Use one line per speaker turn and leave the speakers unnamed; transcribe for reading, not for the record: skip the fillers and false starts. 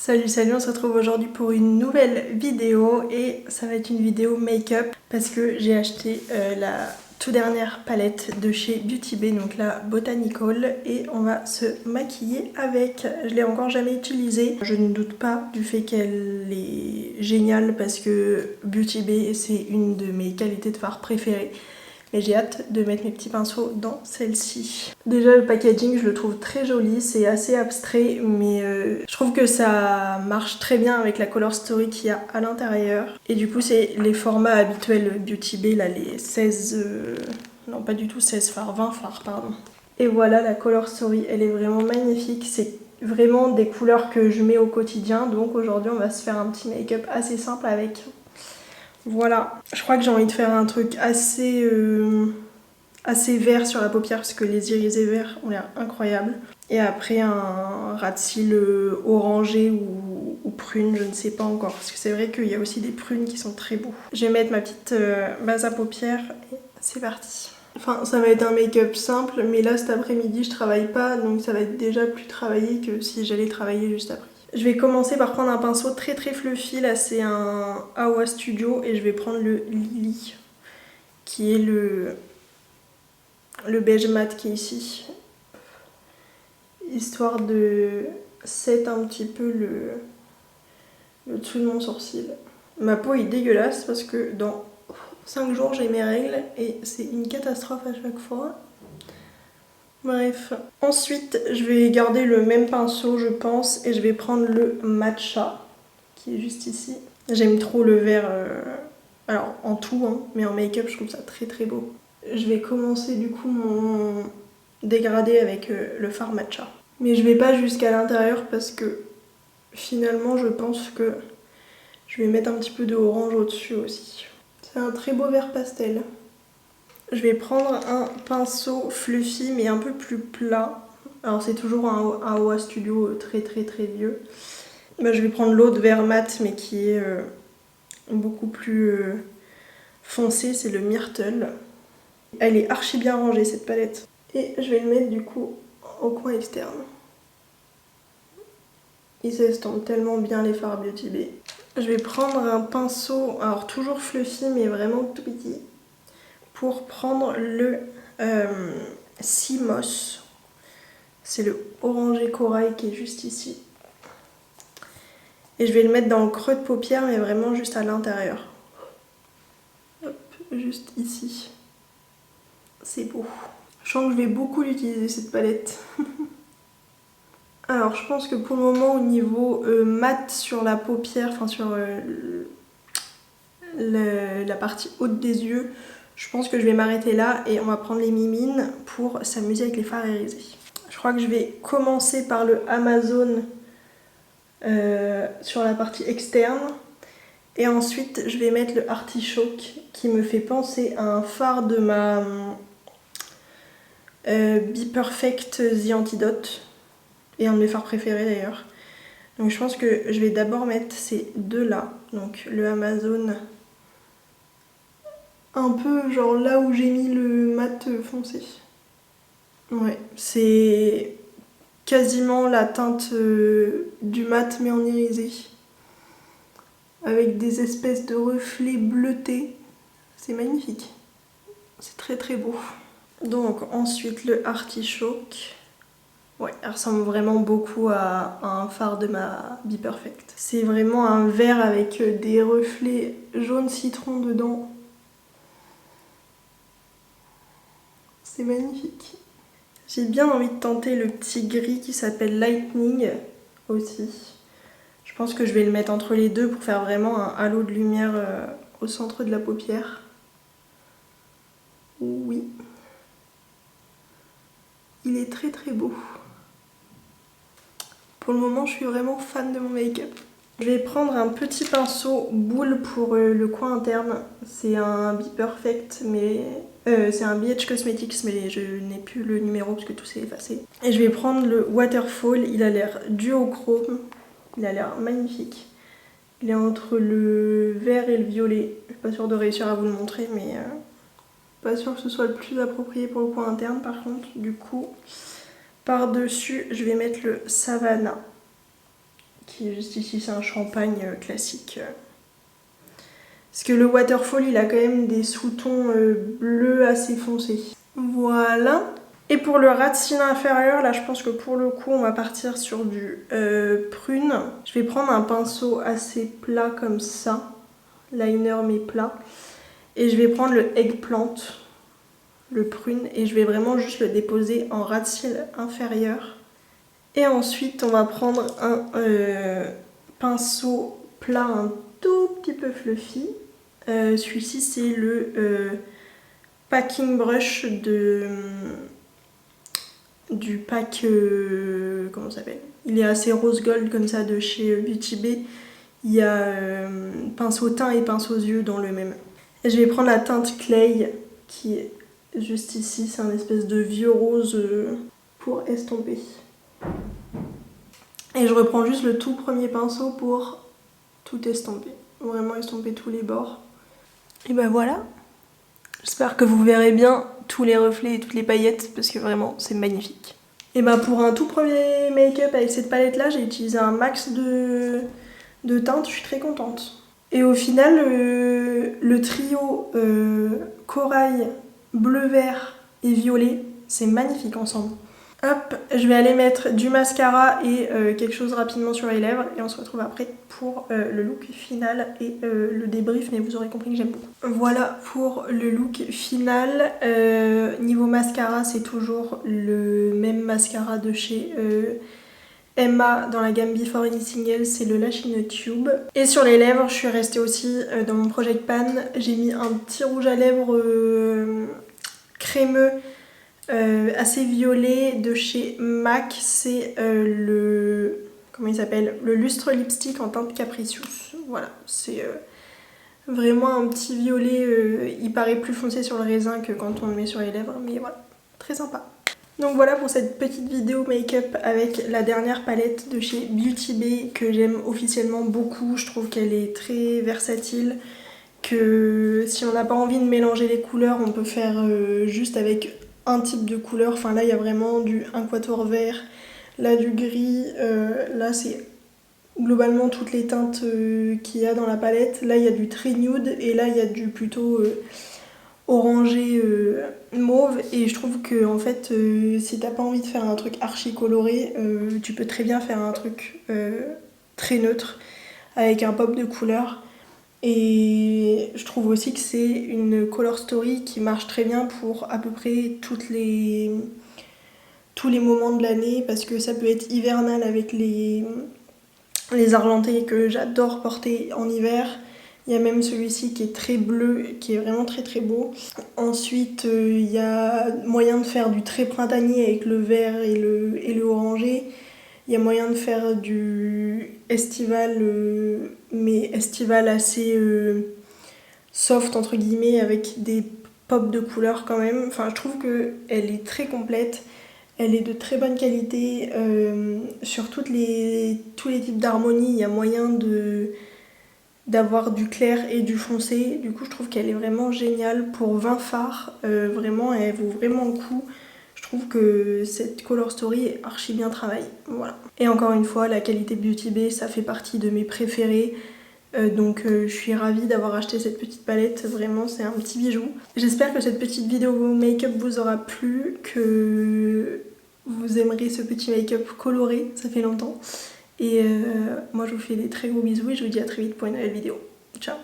Salut, on se retrouve aujourd'hui pour une nouvelle vidéo et ça va être une vidéo make-up parce que j'ai acheté la toute dernière palette de chez Beauty Bay, donc la Botanical, et on va se maquiller avec. Je l'ai encore jamais utilisée. Je ne doute pas du fait qu'elle est géniale parce que Beauty Bay c'est une de mes qualités de fard préférées. Et j'ai hâte de mettre mes petits pinceaux dans celle-ci. Déjà le packaging je le trouve très joli, c'est assez abstrait mais je trouve que ça marche très bien avec la color story qu'il y a à l'intérieur. Et du coup c'est les formats habituels Beauty Bay, là les 16... non pas du tout 16 fards, 20 fards pardon. Et voilà la color story, elle est vraiment magnifique, c'est vraiment des couleurs que je mets au quotidien. Donc aujourd'hui on va se faire un petit make-up assez simple avec. Voilà, je crois que j'ai envie de faire un truc assez vert sur la paupière parce que les irisés verts ont l'air incroyables. Et après un ras de cils orangé ou prune, je ne sais pas encore. Parce que c'est vrai qu'il y a aussi des prunes qui sont très beaux. Je vais mettre ma petite base à paupières et c'est parti. Enfin, ça va être un make-up simple, mais là cet après-midi je travaille pas, donc ça va être déjà plus travaillé que si j'allais travailler juste après. Je vais commencer par prendre un pinceau très fluffy, là c'est un Awa Studio et je vais prendre le Lily qui est le beige mat qui est ici, histoire de set un petit peu le dessous de mon sourcil. Ma peau est dégueulasse parce que dans 5 jours j'ai mes règles et c'est une catastrophe à chaque fois. Bref. Ensuite, je vais garder le même pinceau, je pense, et je vais prendre le matcha, qui est juste ici. J'aime trop le vert, alors en tout, hein, mais en make-up, je trouve ça très beau. Je vais commencer du coup mon dégradé avec le fard matcha. Mais je vais pas jusqu'à l'intérieur parce que finalement, je pense que je vais mettre un petit peu de orange au-dessus aussi. C'est un très beau vert pastel. Je vais prendre un pinceau fluffy mais un peu plus plat. Alors c'est toujours un Awa Studio très vieux. Bah, je vais prendre l'autre vert mat mais qui est beaucoup plus foncé, c'est le Myrtle. Elle est archi bien rangée cette palette. Et je vais le mettre du coup au coin externe. Il s'estompe tellement bien les fards Beauty Bay. Je vais prendre un pinceau, alors toujours fluffy mais vraiment tout petit, pour prendre le Sea Moss. C'est le orangé corail qui est juste ici. Et je vais le mettre dans le creux de paupière, mais vraiment juste à l'intérieur. Hop, juste ici. C'est beau. Je sens que je vais beaucoup l'utiliser cette palette. Alors je pense que pour le moment au niveau mat sur la paupière, enfin sur la partie haute des yeux, je pense que je vais m'arrêter là et on va prendre les mimines pour s'amuser avec les fards irisés. Je crois que je vais commencer par le Amazon sur la partie externe et ensuite je vais mettre le Artichoke qui me fait penser à un fard de ma Be Perfect The Antidote et un de mes fards préférés d'ailleurs. Donc je pense que je vais d'abord mettre ces deux là, donc le Amazon un peu genre là où j'ai mis le mat foncé. Ouais, c'est quasiment la teinte du mat mais en irisé. Avec des espèces de reflets bleutés. C'est magnifique. C'est très beau. Donc ensuite le Artichoke. Ouais, elle ressemble vraiment beaucoup à un fard de ma Be Perfect. C'est vraiment un vert avec des reflets jaune citron dedans. C'est magnifique. J'ai bien envie de tenter le petit gris qui s'appelle Lightning aussi. Je pense que je vais le mettre entre les deux pour faire vraiment un halo de lumière au centre de la paupière. Oui. Il est très beau. Pour le moment, je suis vraiment fan de mon make-up. Je vais prendre un petit pinceau boule pour le coin interne. C'est un Be Perfect, mais c'est un BH Cosmetics, mais je n'ai plus le numéro parce que tout s'est effacé. Et je vais prendre le Waterfall. Il a l'air duochrome. Il a l'air magnifique. Il est entre le vert et le violet. Je suis pas sûre de réussir à vous le montrer, mais pas sûre que ce soit le plus approprié pour le coin interne par contre. Du coup, par-dessus, je vais mettre le Savannah, qui est juste ici, c'est un champagne classique. Parce que le Waterfall, il a quand même des sous-tons bleus assez foncés. Voilà. Et pour le ras de cils inférieur, là je pense que pour le coup on va partir sur du prune. Je vais prendre un pinceau assez plat comme ça, liner mais plat. Et je vais prendre le eggplant, le prune, et je vais vraiment juste le déposer en ras de cils inférieur. Et ensuite on va prendre un pinceau plat un tout petit peu fluffy. Celui-ci c'est le packing brush du pack, comment ça s'appelle, il est assez rose gold comme ça de chez Beauty Bay. Il y a pinceau teint et pinceau aux yeux dans le même. Et je vais prendre la teinte Clay qui est juste ici, c'est un espèce de vieux rose pour estomper. Et je reprends juste le tout premier pinceau pour tout estomper, vraiment estomper tous les bords. Et ben voilà, j'espère que vous verrez bien tous les reflets et toutes les paillettes parce que vraiment c'est magnifique. Et ben pour un tout premier make-up avec cette palette là, j'ai utilisé un max de teintes, je suis très contente. Et au final, le trio corail, bleu, vert et violet, c'est magnifique ensemble. Hop, je vais aller mettre du mascara et quelque chose rapidement sur les lèvres et on se retrouve après pour le look final et le débrief, mais vous aurez compris que j'aime beaucoup. Voilà pour le look final. Niveau mascara, c'est toujours le même mascara de chez Emma dans la gamme Before Anything Else, c'est le Lash in a Tube. Et sur les lèvres, je suis restée aussi dans mon Project Pan. J'ai mis un petit rouge à lèvres crémeux assez violet de chez MAC. C'est le... comment il s'appelle, le lustre lipstick en teinte Capricious. Voilà, c'est vraiment un petit violet. Il paraît plus foncé sur le raisin que quand on le met sur les lèvres, mais voilà, très sympa. Donc voilà pour cette petite vidéo make-up avec la dernière palette de chez Beauty Bay que j'aime officiellement beaucoup. Je trouve qu'elle est très versatile, que si on n'a pas envie de mélanger les couleurs, on peut faire juste avec un type de couleur. Enfin là il y a vraiment un quator vert, là du gris, là c'est globalement toutes les teintes qu'il y a dans la palette. Là il y a du très nude et là il y a du plutôt orangé mauve, et je trouve que en fait si t'as pas envie de faire un truc archi coloré, tu peux très bien faire un truc très neutre avec un pop de couleur. Et je trouve aussi que c'est une color story qui marche très bien pour à peu près tous les moments de l'année, parce que ça peut être hivernal avec les argentés que j'adore porter en hiver. Il y a même celui-ci qui est très bleu, qui est vraiment très très beau. Ensuite, il y a moyen de faire du très printanier avec le vert et le orangé. Il y a moyen de faire du estival, mais estival assez soft entre guillemets, avec des pops de couleurs quand même. Enfin, je trouve qu'elle est très complète. Elle est de très bonne qualité. Sur tous les types d'harmonie, il y a moyen d'avoir du clair et du foncé. Du coup je trouve qu'elle est vraiment géniale pour 20 fards, vraiment elle vaut vraiment le coup. Je trouve que cette color story est archi bien travaillée, voilà. Et encore une fois, la qualité Beauty Bay, ça fait partie de mes préférés. Donc je suis ravie d'avoir acheté cette petite palette, vraiment c'est un petit bijou. J'espère que cette petite vidéo make-up vous aura plu, que vous aimerez ce petit make-up coloré, ça fait longtemps. Et moi je vous fais des très gros bisous et je vous dis à très vite pour une nouvelle vidéo. Ciao!